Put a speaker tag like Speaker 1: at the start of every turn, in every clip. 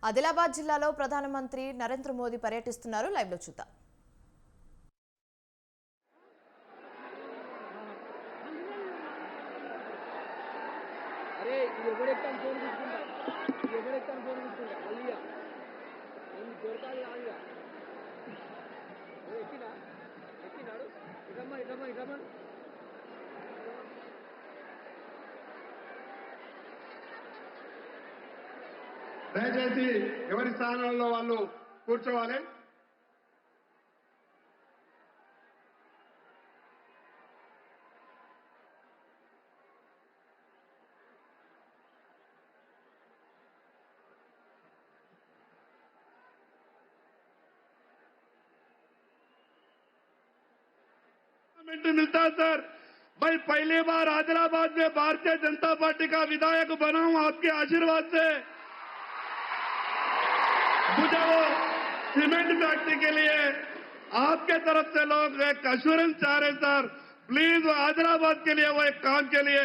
Speaker 1: ఆదిలాబాద్ జిల్లాలో ప్రధానమంత్రి నరేంద్ర మోదీ పర్యటిస్తున్నారు. లైవ్ లో చూద్దాం.
Speaker 2: దయచేసి ఎవరి స్థానాల్లో వాళ్ళు కూర్చోవాలి. मिलता सर, भाई पहली बार आदिलाबाद में भारतीय जनता पार्टी का विधायक बना हूं आपके आशीर्वाद से। मुझे वो सीमेंट फैक्ट्री के लिए आपके तरफ से लोग एक अश्योरेंस चाह रहे सर, प्लीज आदिलाबाद के लिए वो एक काम के लिए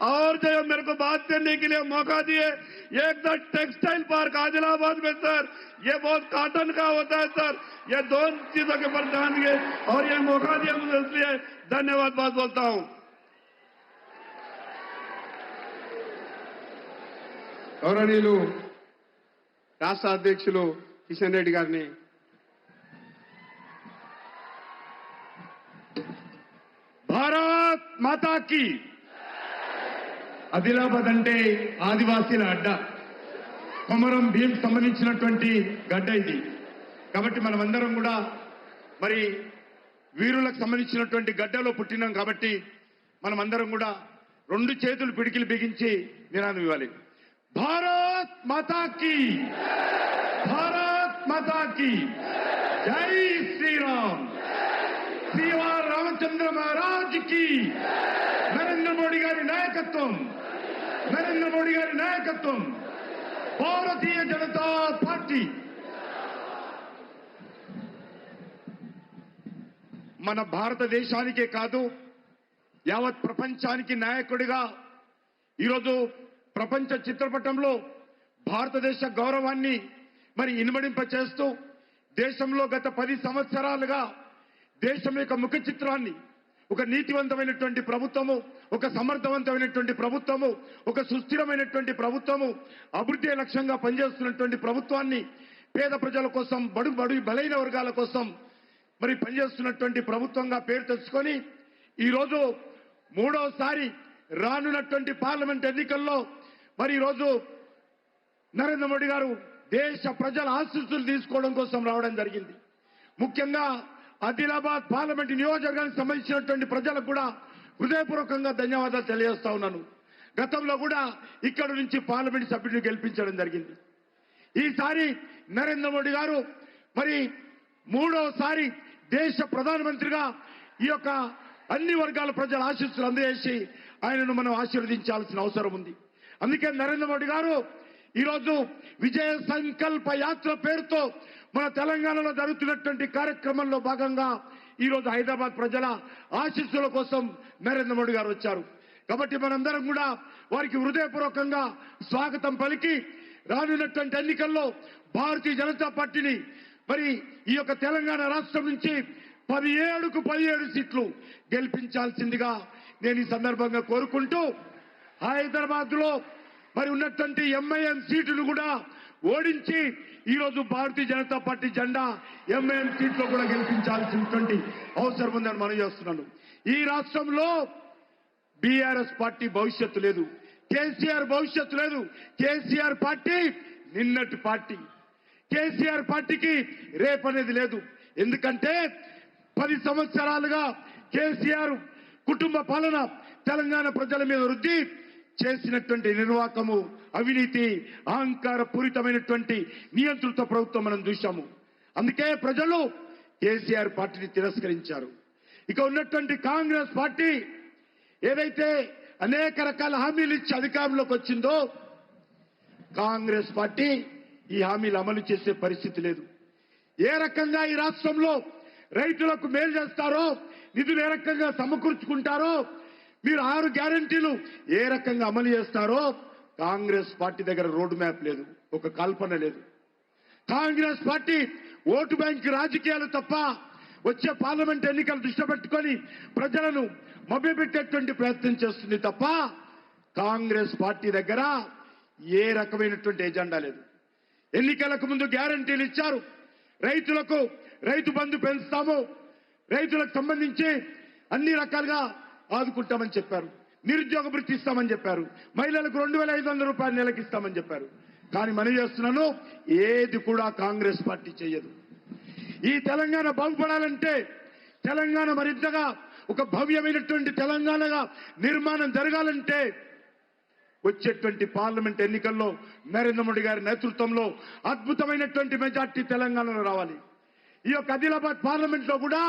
Speaker 2: और जो मेरे को बात करने के लिए मौका दिए। एक सर टेक्सटाइल पार्क आदिलाबाद में सर, ये बहुत कॉटन का होता है सर, ये दो चीजों के ऊपर ध्यान दिए और ये मौका दिया मुझे, इसलिए धन्यवाद बात बोलता हूं। गौरवनीयुलु రాష్ట్ర అధ్యక్షులు కిషన్ రెడ్డి గారిని భారత్ మాతా కీ. ఆదిలాబాద్ అంటే ఆదివాసీల అడ్డ, కొమరం భీం సంబంధించినటువంటి గడ్డ ఇది. కాబట్టి మనమందరం కూడా మరి వీరులకు సంబంధించినటువంటి గడ్డలో పుట్టినాం కాబట్టి మనమందరం కూడా రెండు చేతులు పిడికిలు బిగించి నినాదం ఇవ్వాలి. भारत माता की, भारत माता की जय श्री राम, श्री रामचंद्र महाराज की, नरेंद्र मोदी गारी नायकत्వం, नरेंद्र मोदी गारी नायकत्వం, भारतीय जनता पार्टी. మన భారతదేశానికే కాదు యావత్ ప్రపంచానికి నాయకుడిగా ఈరోజు ప్రపంచ చిత్రపటంలో భారతదేశ గౌరవాన్ని మరి ఇనుమడింప చేస్తూ దేశంలో గత 10 సంవత్సరాలుగా దేశం యొక్క ముఖ చిత్రాన్ని ఒక నీతివంతమైనటువంటి ప్రభుత్వము, ఒక సమర్థవంతమైనటువంటి ప్రభుత్వము, ఒక సుస్థిరమైనటువంటి ప్రభుత్వము, అభివృద్ధి లక్ష్యంగా పనిచేస్తున్నటువంటి ప్రభుత్వాన్ని, పేద ప్రజల కోసం, బడుగు బలైన వర్గాల కోసం మరి పనిచేస్తున్నటువంటి ప్రభుత్వంగా పేరు తెచ్చుకొని ఈరోజు మూడోసారి రానున్నటువంటి పార్లమెంట్ ఎన్నికల్లో మరి ఈరోజు నరేంద్ర మోడీ గారు దేశ ప్రజల ఆశీస్సులు తీసుకోవడం కోసం రావడం జరిగింది. ముఖ్యంగా ఆదిలాబాద్ పార్లమెంట్ నియోజకవర్గానికి సంబంధించినటువంటి ప్రజలకు కూడా హృదయపూర్వకంగా ధన్యవాదాలు తెలియజేస్తా ఉన్నాను. గతంలో కూడా ఇక్కడ నుంచి పార్లమెంట్ సభ్యుడిని గెలిపించడం జరిగింది. ఈసారి నరేంద్ర మోడీ గారు మరి మూడోసారి దేశ ప్రధానమంత్రిగా ఈ యొక్క అన్ని వర్గాల ప్రజల ఆశీస్సులు అందజేసి ఆయనను మనం ఆశీర్వదించాల్సిన అవసరం ఉంది. అందుకే నరేంద్ర మోడీ గారు ఈరోజు విజయ సంకల్ప యాత్ర పేరుతో మన తెలంగాణలో జరుగుతున్నటువంటి కార్యక్రమంలో భాగంగా ఈరోజు హైదరాబాద్ ప్రజల ఆశీస్సుల కోసం నరేంద్ర మోడీ గారు వచ్చారు. కాబట్టి మనందరం కూడా వారికి హృదయపూర్వకంగా స్వాగతం పలికి రానున్నటువంటి ఎన్నికల్లో భారతీయ జనతా పార్టీని మరి ఈ యొక్క తెలంగాణ రాష్ట్రం నుంచి 17కు 17 సీట్లు గెలిపించాల్సిందిగా నేను ఈ సందర్భంగా కోరుకుంటూ హైదరాబాద్ లో మరి ఉన్నటువంటి ఎంఐఎం సీటును కూడా ఓడించి ఈరోజు భారతీయ జనతా పార్టీ జెండా ఎంఐఎం సీట్లో కూడా గెలిపించాల్సినటువంటి అవసరం ఉందని మనం చేస్తున్నాను. ఈ రాష్ట్రంలో బీఆర్ఎస్ పార్టీ భవిష్యత్తు లేదు, కేసీఆర్ భవిష్యత్తు లేదు. కేసీఆర్ పార్టీ నిన్నటి పార్టీ, కేసీఆర్ పార్టీకి రేపనేది లేదు. ఎందుకంటే 10 సంవత్సరాలుగా కేసీఆర్ కుటుంబ పాలన తెలంగాణ ప్రజల మీద వృద్ధి చేసినటువంటి నిర్వాకము, అవినీతి, అహంకార పూరితమైనటువంటి నియంత్రిత ప్రభుత్వం మనం చూశాము. అందుకే ప్రజలు కేసీఆర్ పార్టీని తిరస్కరించారు. ఇక ఉన్నటువంటి కాంగ్రెస్ పార్టీ ఏదైతే అనేక రకాల హామీలు ఇచ్చి అధికారంలోకి వచ్చిందో కాంగ్రెస్ పార్టీ ఈ హామీలు అమలు చేసే పరిస్థితి లేదు. ఏ రకంగా ఈ రాష్ట్రంలో రైతులకు మేలు చేస్తారో, నిధులు ఏ రకంగా సమకూర్చుకుంటారో, మీరు 6 గ్యారెంటీలు ఏ రకంగా అమలు చేస్తారో కాంగ్రెస్ పార్టీ దగ్గర రోడ్ మ్యాప్ లేదు, ఒక కల్పన లేదు. కాంగ్రెస్ పార్టీ ఓటు బ్యాంక్ రాజకీయాలు తప్ప వచ్చే పార్లమెంట్ ఎన్నికలు దృష్టి పెట్టుకొని ప్రజలను మభ్యపెట్టేటువంటి ప్రయత్నం చేస్తుంది తప్ప కాంగ్రెస్ పార్టీ దగ్గర ఏ రకమైనటువంటి ఎజెండా లేదు. ఎన్నికలకు ముందు గ్యారంటీలు ఇచ్చారు. రైతులకు రైతు బంధు పెంచుతాము, రైతులకు సంబంధించి అన్ని రకాలుగా ఆదుకుంటామని చెప్పారు. నిరుద్యోగ వృత్తి ఇస్తామని చెప్పారు. మహిళలకు 2,500 రూపాయలు నెలకి ఇస్తామని చెప్పారు. కానీ మనం చేస్తున్నాను ఏది కూడా కాంగ్రెస్ పార్టీ చేయదు. ఈ తెలంగాణ బాగుపడాలంటే, తెలంగాణ మరింతగా ఒక భవ్యమైనటువంటి తెలంగాణగా నిర్మాణం జరగాలంటే వచ్చేటువంటి పార్లమెంట్ ఎన్నికల్లో నరేంద్ర మోడీ గారి నేతృత్వంలో అద్భుతమైనటువంటి మెజార్టీ తెలంగాణలో రావాలి. ఈ యొక్క ఆదిలాబాద్ పార్లమెంట్ లో కూడా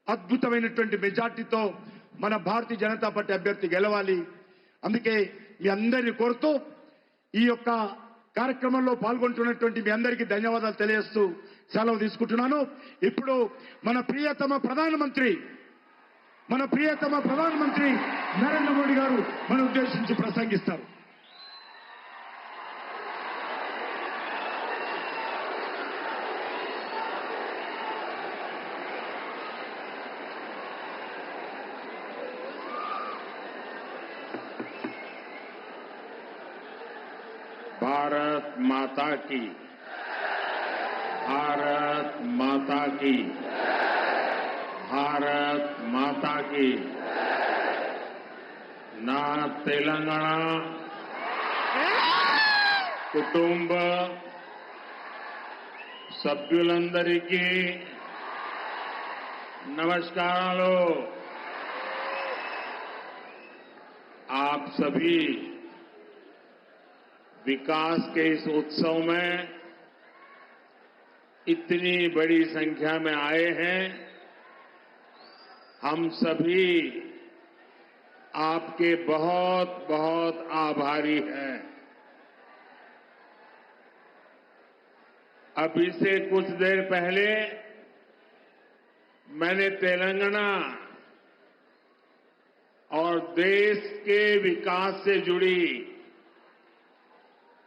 Speaker 2: అద్భుతమైనటువంటి మెజార్టీతో మన భారతీయ జనతా పార్టీ అభ్యర్థి గెలవాలి. అందుకే మీ అందరినీ కోరుతూ ఈ యొక్క కార్యక్రమంలో పాల్గొంటున్నటువంటి మీ అందరికీ ధన్యవాదాలు తెలియజేస్తూ సెలవు తీసుకుంటున్నాను. ఇప్పుడు మన ప్రియతమ ప్రధానమంత్రి నరేంద్ర మోడీ గారు మన ఉద్దేశించి ప్రసంగిస్తారు.
Speaker 3: भारत माता की, भारत माता की, भारत माता की. నా తెలంగాణ కుటుంబ సభ్యులందరికీ నమస్కారాలు. आप सभी विकास के इस उत्सव में इतनी बड़ी संख्या में आए हैं. हम सभी आपके बहुत बहुत आभारी हैं. अभी से कुछ देर पहले मैंने तेलंगाना और देश के विकास से जुड़ी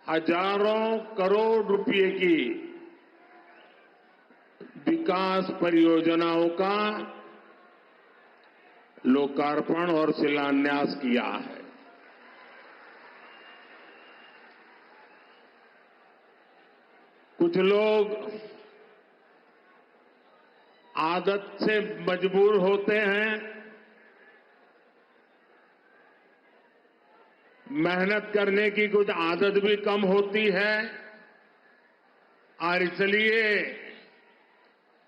Speaker 3: हजारों करोड़ रुपए की विकास परियोजनाओं का लोकार्पण और शिलान्यास किया है. कुछ लोग आदत से मजबूर होते हैं, मेहनत करने की कुछ आदत भी कम होती है और इसलिए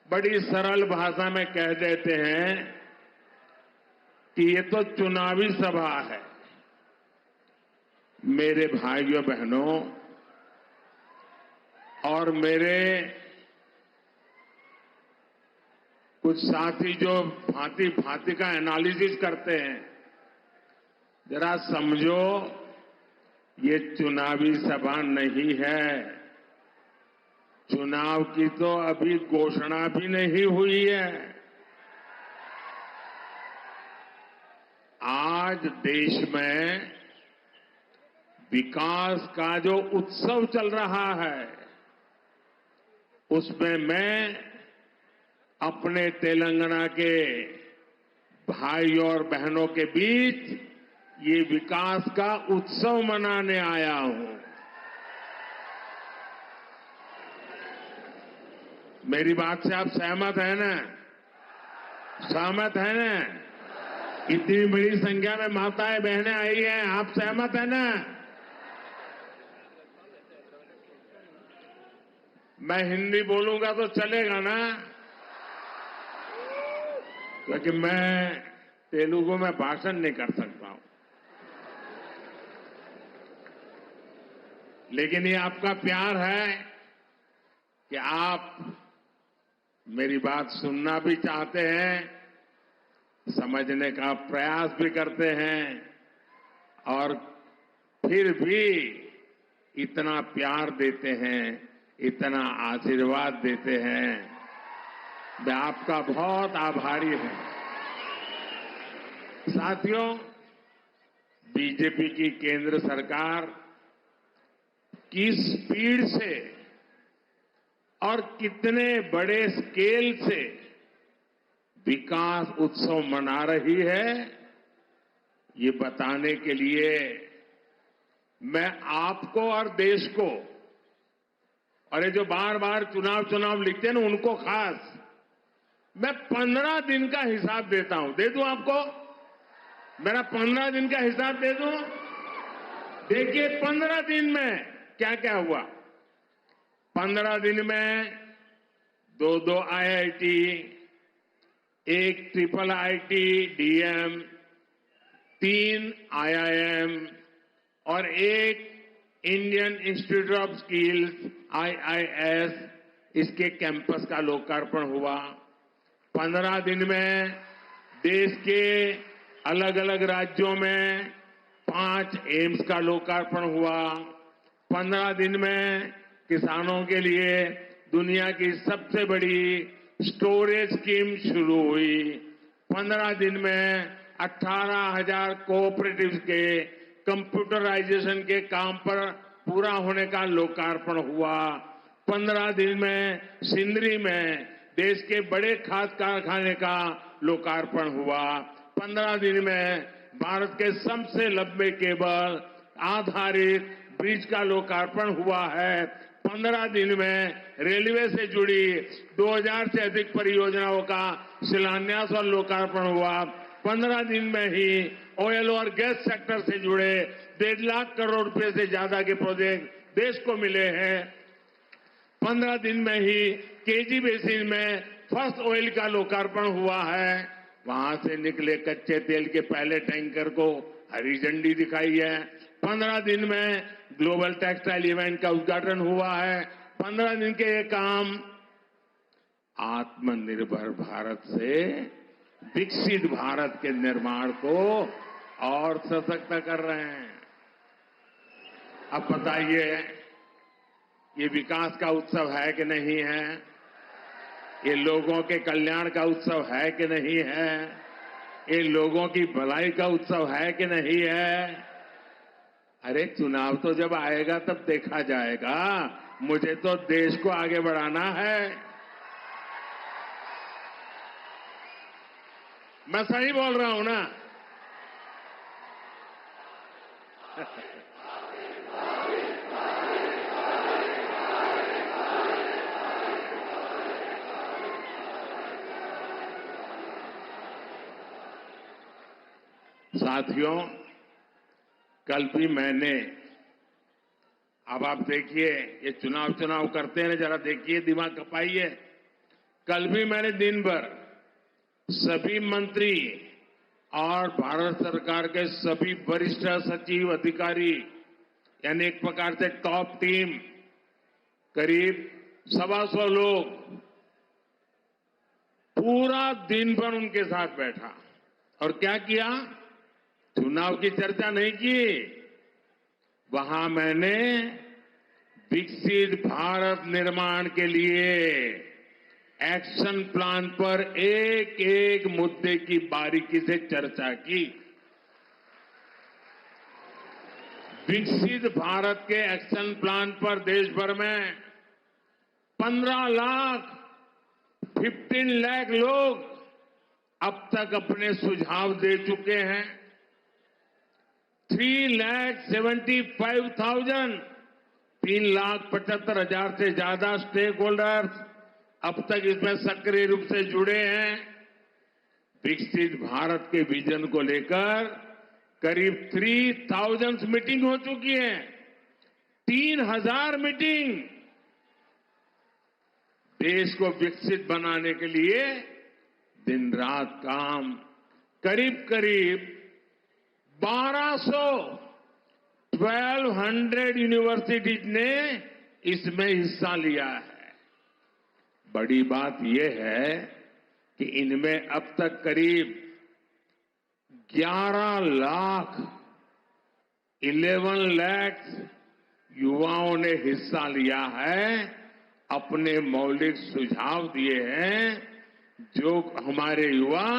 Speaker 3: बड़ी सरल भाषा में कह देते हैं कि ये तो चुनावी सभा है. मेरे भाइयों बहनों और मेरे कुछ साथी जो भांति भांति का एनालिसिस करते हैं, जरा समझो ये चुनावी सभा नहीं है. चुनाव की तो अभी घोषणा भी नहीं हुई है. आज देश में विकास का जो उत्सव चल रहा है, उसमें मैं अपने तेलंगाना के भाइयों और बहनों के बीच ये विकास का उत्सव मनाने आया हूं. मेरी बात से आप सहमत हैं ना? सहमत हैं ना? इतनी बड़ी संख्या में माताएं बहनें आई हैं, आप सहमत हैं ना? मैं हिंदी बोलूंगा तो चलेगा ना? क्योंकि मैं तेलुगु में भाषण नहीं कर सकता हूं. लेकिन ये आपका प्यार है कि आप मेरी बात सुनना भी चाहते हैं, समझने का प्रयास भी करते हैं और फिर भी इतना प्यार देते हैं, इतना आशीर्वाद देते हैं. मैं आपका बहुत आभारी हूं. साथियों, बीजेपी की केंद्र सरकार किस स्पीड से और कितने बड़े स्केल से विकास उत्सव मना रही है, ये बताने के लिए मैं आपको और देश को, और ये जो बार बार चुनाव लिखते हैं ना, उनको खास मैं 15 दिन का हिसाब देता हूं। दे दूं आपको? मेरा 15 दिन का हिसाब दे दूं? देखिए 15 दिन में क्या क्या हुआ। 15 दिन में 2 IIT, 1 triple IIT DM, 3 IIM और 1 Indian institute of skills IIS, इसके कैंपस का लोकार्पण हुआ। 15 दिन में देश के अलग अलग राज्यों में 5 एम्स का लोकार्पण हुआ। 15 दिन में किसानों के लिए दुनिया की सबसे बड़ी स्टोरेज स्कीम शुरू हुई। 15 दिन में 18,000 कोऑपरेटिव्स के कंप्यूटराइजेशन के काम पर पूरा होने का लोकार्पण हुआ। 15 दिन में सिंदरी में देश के बड़े खाद कारखाने का लोकार्पण हुआ। 15 दिन में भारत के सबसे लंबे केबल आधारित ब्रिज का लोकार्पण हुआ है। 15 दिन में रेलवे से जुड़ी 2000 से अधिक परियोजनाओं का शिलान्यास और लोकार्पण हुआ। 15 दिन में ही ऑयल और गैस सेक्टर से जुड़े 1.5 लाख करोड़ रुपए से ज्यादा के प्रोजेक्ट देश को मिले हैं। 15 दिन में ही केजी बेसिन में फर्स्ट ऑयल का लोकार्पण हुआ है। वहां से निकले कच्चे तेल के पहले टैंकर को हरी झंडी दिखाई है। 15 दिन में ग्लोबल टेक्सटाइल इवेंट का उद्घाटन हुआ है। 15 दिन के ये काम आत्मनिर्भर भारत से विकसित भारत के निर्माण को और सशक्त कर रहे हैं। अब बताइए, ये विकास का उत्सव है कि नहीं है? ये लोगों के कल्याण का उत्सव है कि नहीं है? ये लोगों की भलाई का उत्सव है कि नहीं है? अरे चुनाव तो जब आएगा तब देखा जाएगा। मुझे तो देश को आगे बढ़ाना है। मैं सही बोल रहा हूं ना? साथियों, कल भी मैंने, अब आप देखिए, ये चुनाव करते हैं, जरा देखिए, दिमाग खपाइए। कल भी मैंने दिन भर सभी मंत्री और भारत सरकार के सभी वरिष्ठ सचिव अधिकारी, यानी एक प्रकार से टॉप टीम, करीब 125 लोग, पूरा दिन भर उनके साथ बैठा और क्या किया? चुनाव की चर्चा नहीं की। वहां मैंने विकसित भारत निर्माण के लिए एक्शन प्लान पर एक एक मुद्दे की बारीकी से चर्चा की। विकसित भारत के एक्शन प्लान पर देश भर में 15 लाख लोग अब तक अपने सुझाव दे चुके हैं। 3,75,000 से ज्यादा स्टेक होल्डर्स अब तक इसमें सक्रिय रूप से जुड़े हैं। विकसित भारत के विजन को लेकर करीब 3,000 मीटिंग हो चुकी है। 3,000 मीटिंग। देश को विकसित बनाने के लिए दिन रात काम, करीब 1200 यूनिवर्सिटीज ने इसमें हिस्सा लिया है। बड़ी बात यह है कि इनमें अब तक करीब 11 लाख युवाओं ने हिस्सा लिया है, अपने मौलिक सुझाव दिए हैं, जो हमारे युवा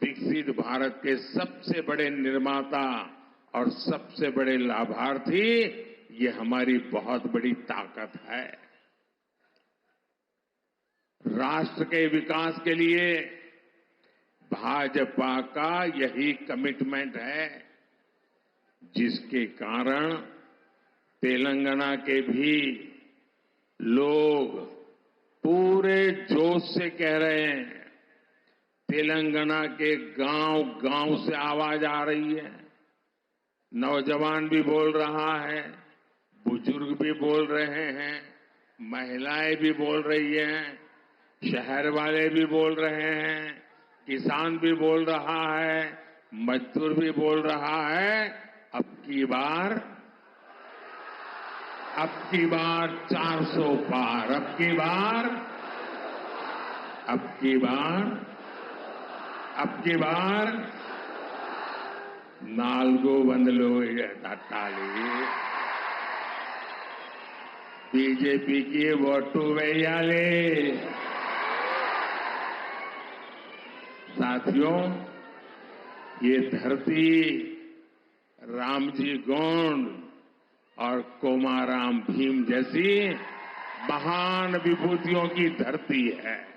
Speaker 3: विकसित भारत के सबसे बड़े निर्माता और सबसे बड़े लाभार्थी ये हमारी बहुत बड़ी ताकत है। राष्ट्र के विकास के लिए भाजपा का यही कमिटमेंट है, जिसके कारण तेलंगाना के भी लोग पूरे जोश से कह रहे हैं। तेलंगाना के गांव-गांव से आवाज आ रही है। नौजवान भी बोल रहा है, बुजुर्ग भी बोल रहे हैं, महिलाएं भी बोल रही हैं, शहर वाले भी बोल रहे हैं, किसान भी बोल रहा है, मजदूर भी बोल रहा है। अब की बार 400 पार, अब की बार 400 తట్టాలి। బీజేపీకి ఓటు వేయాలి। साथियों, ये धरती रामजी गोंड और कोमाराम भीम जैसी महान विभूतियों की धरती है।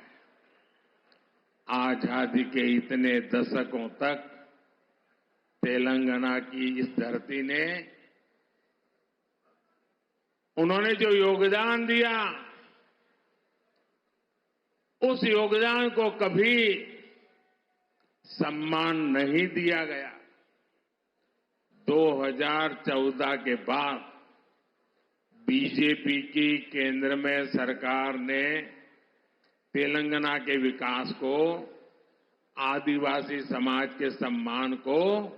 Speaker 3: आजादी के इतने दशकों तक तेलंगाना की इस धरती ने उन्होंने जो योगदान दिया, उस योगदान को कभी सम्मान नहीं दिया गया। 2014 के बाद बीजेपी की केंद्र में सरकार ने तेलंगाना के विकास को, आदिवासी समाज के सम्मान को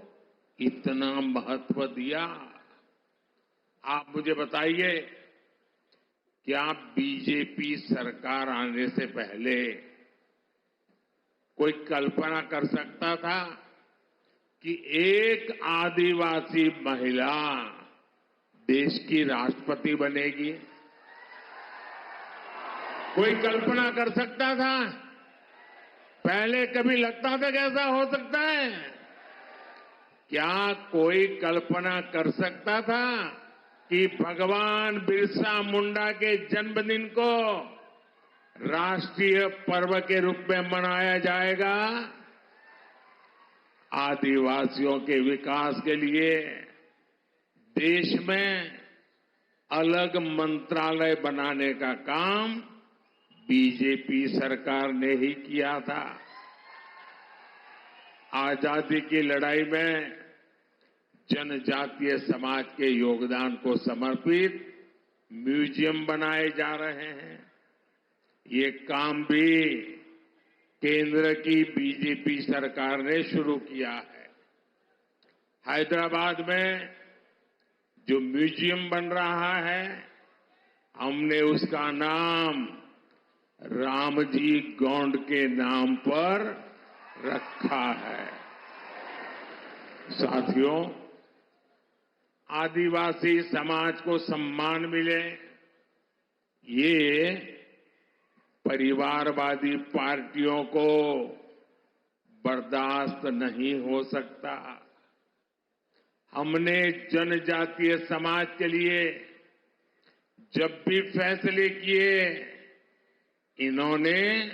Speaker 3: इतना महत्व दिया। आप मुझे बताइए, क्या बीजेपी सरकार आने से पहले कोई कल्पना कर सकता था कि एक आदिवासी महिला देश की राष्ट्रपति बनेगी? कोई कल्पना कर सकता था? पहले कभी लगता था कि ऐसा हो सकता है? क्या कोई कल्पना कर सकता था कि भगवान बिरसा मुंडा के जन्मदिन को राष्ट्रीय पर्व के रूप में मनाया जाएगा? आदिवासियों के विकास के लिए देश में अलग मंत्रालय बनाने का काम बीजेपी सरकार ने ही किया था। आजादी की लड़ाई में जनजातीय समाज के योगदान को समर्पित म्यूजियम बनाए जा रहे हैं। ये काम भी केंद्र की बीजेपी सरकार ने शुरू किया है। हैदराबाद में जो म्यूजियम बन रहा है, हमने उसका नाम रामजी गोंड के नाम पर रखा है। साथियों, आदिवासी समाज को सम्मान मिले, ये परिवारवादी पार्टियों को बर्दाश्त नहीं हो सकता। हमने जनजातीय समाज के लिए जब भी फैसले किए, इन्होंने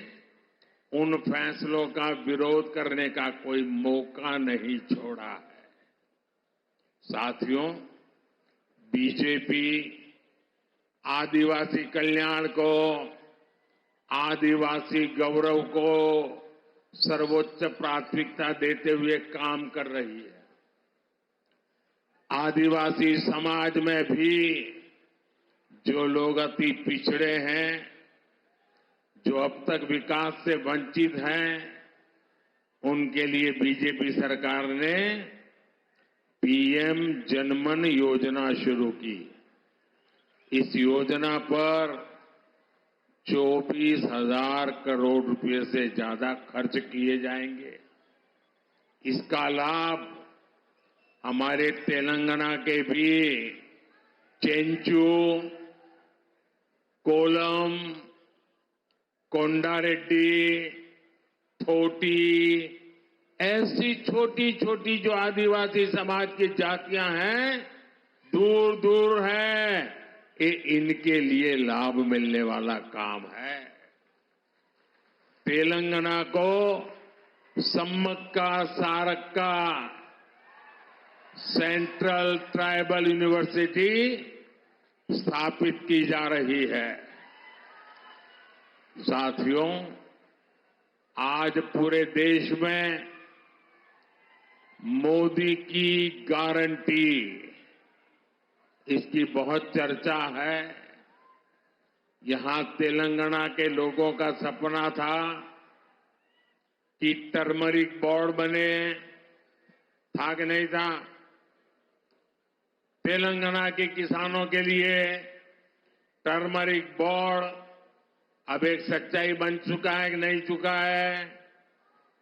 Speaker 3: उन फैसलों का विरोध करने का कोई मौका नहीं छोड़ा है। साथियों, बीजेपी आदिवासी कल्याण को, आदिवासी गौरव को सर्वोच्च प्राथमिकता देते हुए काम कर रही है। आदिवासी समाज में भी जो लोग अति पिछड़े हैं, जो अब तक विकास से वंचित हैं, उनके लिए बीजेपी सरकार ने पीएम जनमन योजना शुरू की। इस योजना पर 24,000 करोड़ रुपए से ज्यादा खर्च किए जाएंगे। इसका लाभ हमारे तेलंगाना के भी चेंचू, कोलम, कोंडारेड्डी, थोटी, ऐसी छोटी छोटी जो आदिवासी समाज की जातियां हैं, दूर दूर है, ये इनके लिए लाभ मिलने वाला काम है। तेलंगाना को Sammakka Sarakka central tribal university स्थापित की जा रही है। साथियों, आज पूरे देश में मोदी की गारंटी, इसकी बहुत चर्चा है। यहां तेलंगाना के लोगों का सपना था कि टर्मरिक बोर्ड बने, था कि नहीं था? तेलंगाना के किसानों के लिए टर्मरिक बोर्ड अब एक सच्चाई बन चुका है कि नहीं चुका है?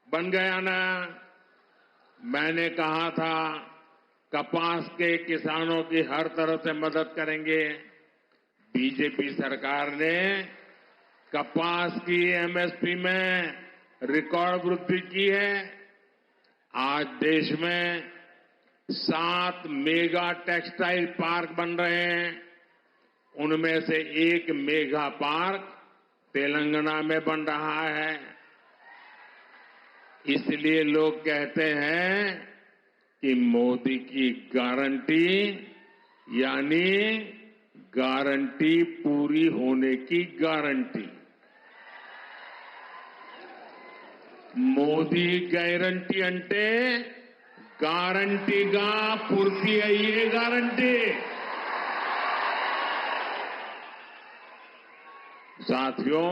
Speaker 3: बन गया ना? मैंने कहा था कपास के किसानों की हर तरह से मदद करेंगे। बीजेपी सरकार ने कपास की एमएसपी में रिकॉर्ड वृद्धि की है। आज देश में 7 मेगा टेक्सटाइल पार्क बन रहे हैं। उनमें से एक मेगा पार्क तेलंगाना में बन रहा है। इसलिए लोग कहते हैं कि मोदी की गारंटी यानी गारंटी पूरी होने की गारंटी। మోదీ గ్యారంటీ అంటే గ్యారంటీగా పూర్తి అయ్యే గ్యారంటీ। साथियों,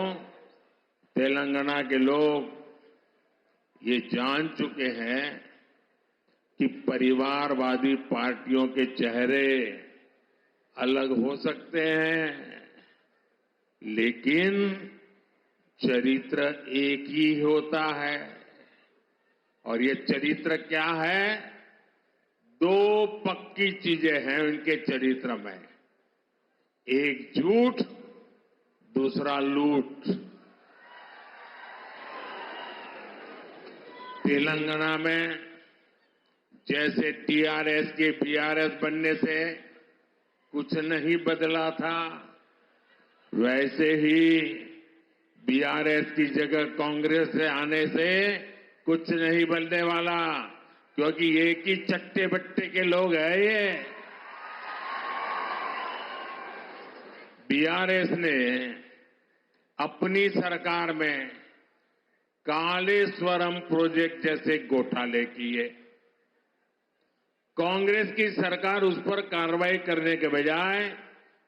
Speaker 3: तेलंगाना के लोग ये जान चुके हैं कि परिवारवादी पार्टियों के चेहरे अलग हो सकते हैं, लेकिन चरित्र एक ही होता है। और ये चरित्र क्या है? 2 पक्की चीजें हैं उनके चरित्र में, एक झूठ, दूसरा लूट। तेलंगाना में जैसे टीआरएस के बीआरएस बनने से कुछ नहीं बदला था, वैसे ही बीआरएस की जगह कांग्रेस से आने से कुछ नहीं बनने वाला, क्योंकि एक ही चट्टे बट्टे के लोग हैं ये। बीआरएस ने अपनी सरकार में कालेश्वरम प्रोजेक्ट जैसे घोटाले किए। कांग्रेस की सरकार उस पर कार्रवाई करने के बजाय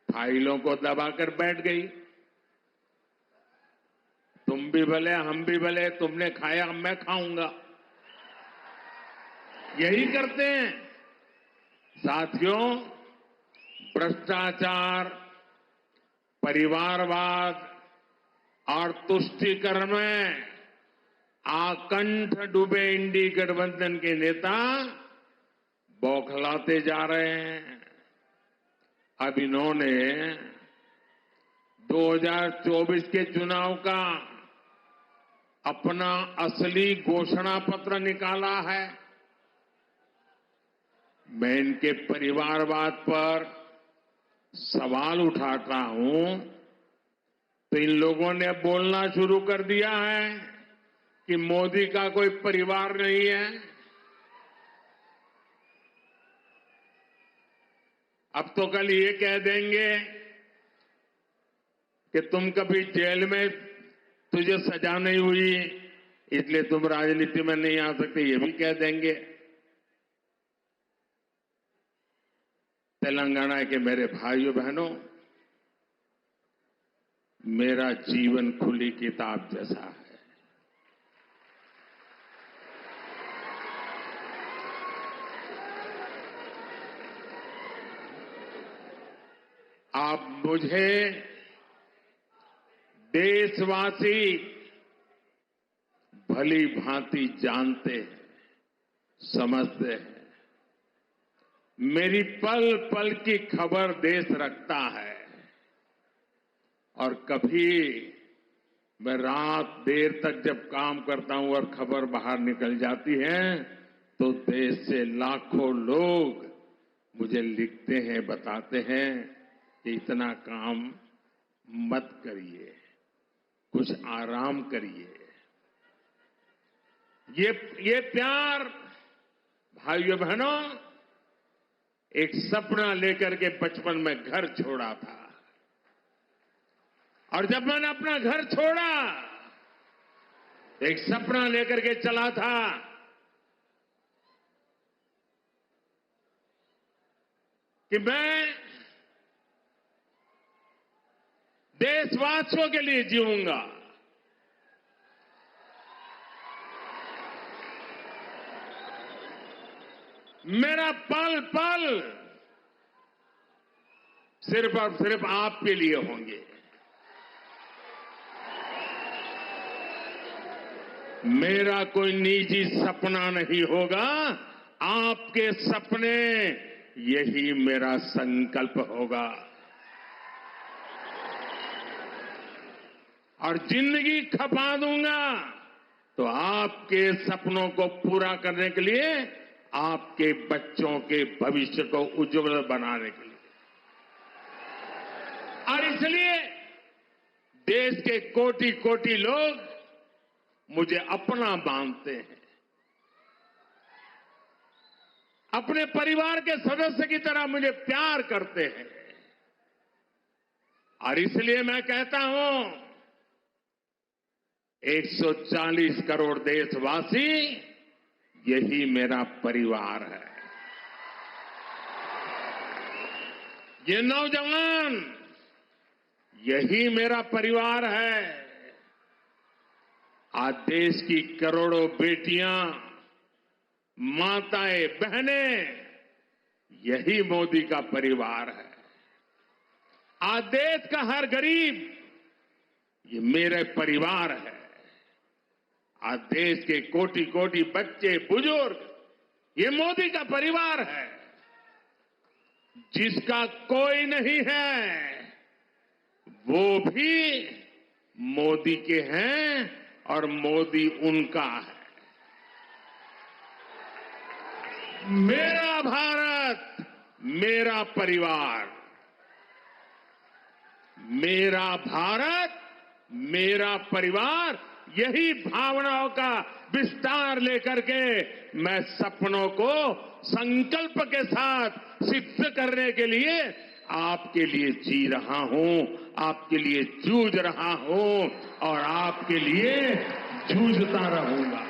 Speaker 3: फाइलों को दबाकर बैठ गई। तुम भी भले हम भी भले, तुमने खाया मैं खाऊंगा, यही करते हैं। साथियों, भ्रष्टाचार, परिवारवाद और तुष्टीकरण में आकंठ डूबे इंडी गठबंधन के नेता बौखलाते जा रहे हैं। अब इन्होंने 2024 के चुनाव का अपना असली घोषणा पत्र निकाला है। मैं इनके परिवारवाद पर सवाल उठाता हूं तो इन लोगों ने बोलना शुरू कर दिया है कि मोदी का कोई परिवार नहीं है। अब तो कल ये कह देंगे कि तुम कभी जेल में तुझे सजा नहीं हुई इसलिए तुम राजनीति में नहीं आ सकते, ये भी कह देंगे। तेलंगाना के मेरे भाइयों बहनों, मेरा जीवन खुली किताब जैसा है। आप मुझे देशवासी भली भांति जानते हैं, समझते हैं। मेरी पल पल की खबर देश रखता है और कभी मैं रात देर तक जब काम करता हूं और खबर बाहर निकल जाती है तो देश से लाखों लोग मुझे लिखते हैं, बताते हैं कि इतना काम मत करिए, कुछ आराम करिए। ये प्यार भाइयों बहनों, एक सपना लेकर के बचपन में घर छोड़ा था, और जब मैंने अपना घर छोड़ा एक सपना लेकर के चला था कि मैं देशवासियों के लिए जीऊंगा। मेरा पल पल सिर्फ और सिर्फ आपके लिए होंगे। मेरा कोई निजी सपना नहीं होगा, आपके सपने, यही मेरा संकल्प होगा। और जिंदगी खपा दूंगा तो आपके सपनों को पूरा करने के लिए, आपके बच्चों के भविष्य को उज्जवल बनाने के लिए। और इसलिए देश के कोटि कोटि लोग मुझे अपना मानते हैं, अपने परिवार के सदस्य की तरह मुझे प्यार करते हैं। और इसलिए मैं कहता हूं, 140 करोड़ देशवासी, यही मेरा परिवार है। ये नौजवान, यही मेरा परिवार है। आज देश की करोड़ों बेटियां, माताएं, बहनें, यही मोदी का परिवार है। आज देश का हर गरीब, ये मेरे परिवार है। आज देश के कोटि कोटि बच्चे, बुजुर्ग, ये मोदी का परिवार है। जिसका कोई नहीं है, वो भी मोदी के हैं, और मोदी उनका है। मेरा भारत, मेरा परिवार, मेरा भारत, मेरा परिवार, यही भावनाओं का विस्तार लेकर के मैं सपनों को संकल्प के साथ सिद्ध करने के लिए आपके लिए जी रहा हूं, आपके लिए जूझ रहा हूं, और आपके लिए जूझता रहूंगा।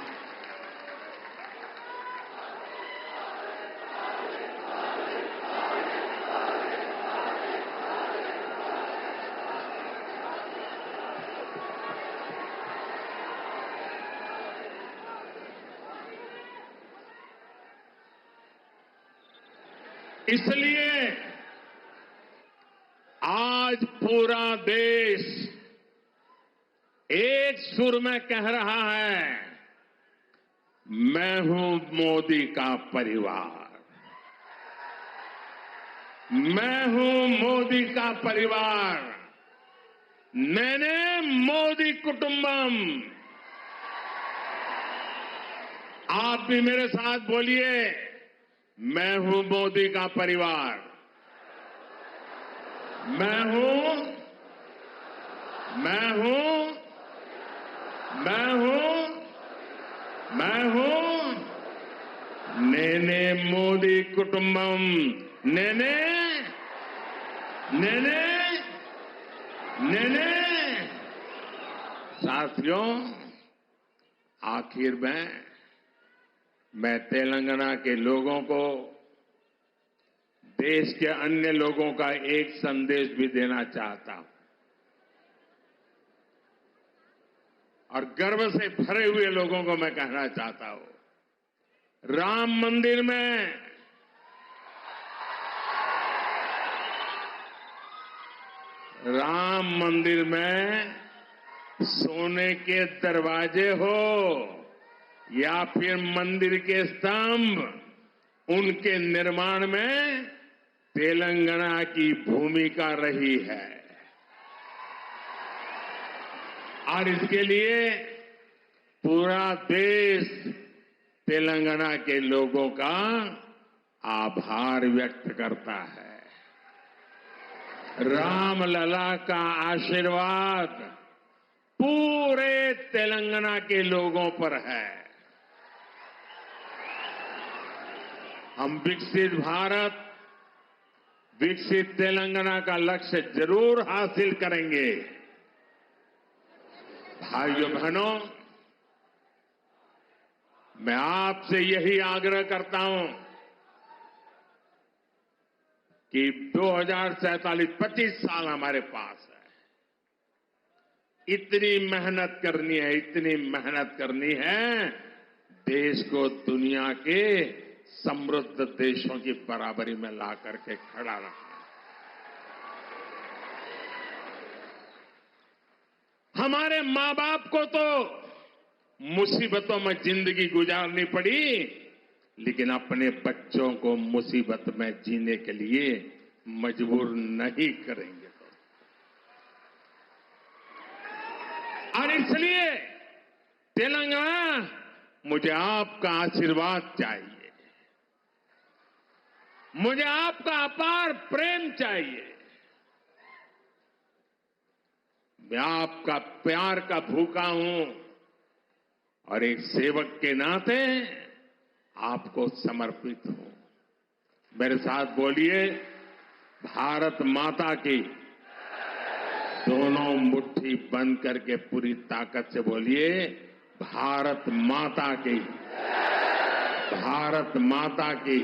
Speaker 3: इसलिए आज पूरा देश एक सुर में कह रहा है, मैं हूं मोदी का परिवार, मैं हूं मोदी का परिवार, नेने मोदी कुटुंबम। आप भी मेरे साथ बोलिए, मैं हूं मोदी का परिवार, मैं हूं, मैं हूं, मैं हूं, मैं हूं नेने मोदी कुटुंबम। नेने, नेने, नेने। साथियों, आखिर में मैं तेलंगाना के लोगों को, देश के अन्य लोगों का एक संदेश भी देना चाहता हूं, और गर्व से भरे हुए लोगों को मैं कहना चाहता हूं, राम मंदिर में सोने के दरवाजे हो या फिर मंदिर के स्तंभ, उनके निर्माण में तेलंगाना की भूमिका रही है। और इसके लिए पूरा देश तेलंगाना के लोगों का आभार व्यक्त करता है। रामलला का आशीर्वाद पूरे तेलंगाना के लोगों पर है। हम विकसित भारत, विकसित तेलंगाना का लक्ष्य जरूर हासिल करेंगे। भाइयों बहनों, मैं आपसे यही आग्रह करता हूं कि 2047 25 साल हमारे पास है। इतनी मेहनत करनी है, इतनी मेहनत करनी है, देश को दुनिया के समृद्ध देशों की बराबरी में ला करके खड़ा रखना। हमारे मां बाप को तो मुसीबतों में जिंदगी गुजारनी पड़ी, लेकिन अपने बच्चों को मुसीबत में जीने के लिए मजबूर नहीं करेंगे। और इसलिए तेलंगाना, मुझे आपका आशीर्वाद चाहिए, मुझे आपका अपार प्रेम चाहिए। मैं आपका प्यार का भूखा हूं और एक सेवक के नाते आपको समर्पित हूं। मेरे साथ बोलिए, भारत माता की। दोनों मुट्ठी बंद करके पूरी ताकत से बोलिए, भारत माता की, भारत माता की,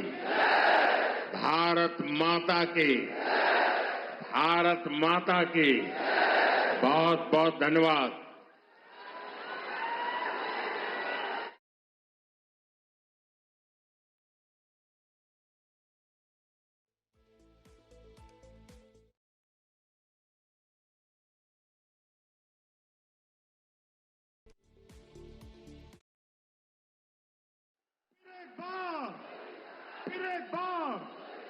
Speaker 3: भारत माता की, भारत माता की। बहुत बहुत धन्यवाद।
Speaker 2: फिर एक बार